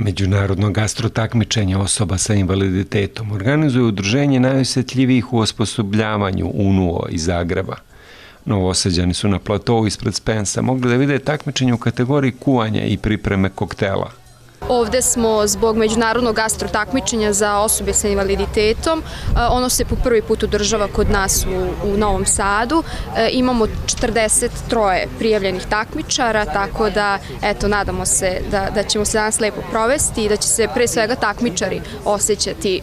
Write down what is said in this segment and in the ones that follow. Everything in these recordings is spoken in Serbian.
Međunarodno gastrotakmičenje osoba sa invaliditetom organizuje udruženje najosjetljivijih u osposobljavanju UNUO iz Zagreba. Novosađani su na platovu ispred Spensa mogli da vide takmičenje u kategoriji kuvanja i pripreme koktela. Ovde smo zbog međunarodnog gastrotakmičenja za osobe sa invaliditetom. Ono se po prvi put održava kod nas u Novom Sadu. Imamo 43 prijavljenih takmičara, tako da nadamo se da ćemo se danas lepo provesti i da će se pre svega takmičari osjećati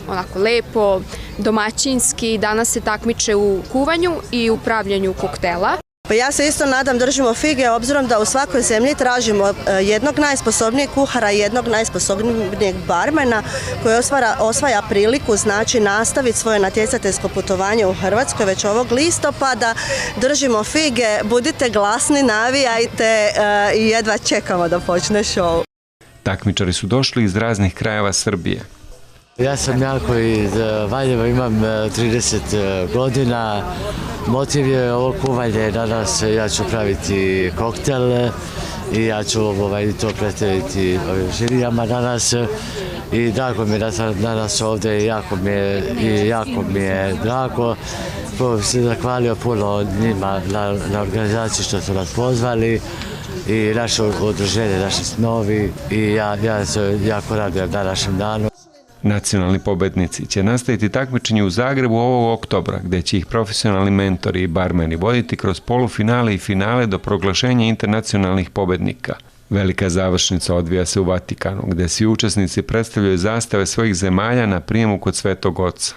onako lepo, domaćinski. Danas se takmiče u kuvanju i u pravljenju koktela. Pa ja se isto nadam držimo fige, obzirom da u svakoj zemlji tražimo jednog najsposobnijeg kuhara i jednog najsposobnijeg barmena koji osvaja priliku, znači nastaviti svoje natjecateljsko putovanje u Hrvatskoj već ovog listopada. Držimo fige, budite glasni, navijajte i jedva čekamo da počne show. Takmičari su došli iz raznih krajeva Srbije. Ja sam Jako iz Valjeva, imam 30 godina. Motiv je ovo kuvanje. Danas ja ću praviti koktel i ja ću to predstaviti žirijama danas. I drago mi je da sam danas ovdje i jako mi je drago. Se zahvalio puno njima na organizaciji što su nas pozvali i naše udruženje, naši snovi i ja se jako radujem današnjem danu. Nacionalni pobednici će nastaviti takmičenje u Zagrebu ovog oktobra, gde će ih profesionalni mentori i barmeni voditi kroz polufinale i finale do proglašenja internacionalnih pobednika. Velika završnica odvija se u Vatikanu, gde svi učesnici predstavljaju zastave svojih zemalja na prijemu kod Svetog Oca.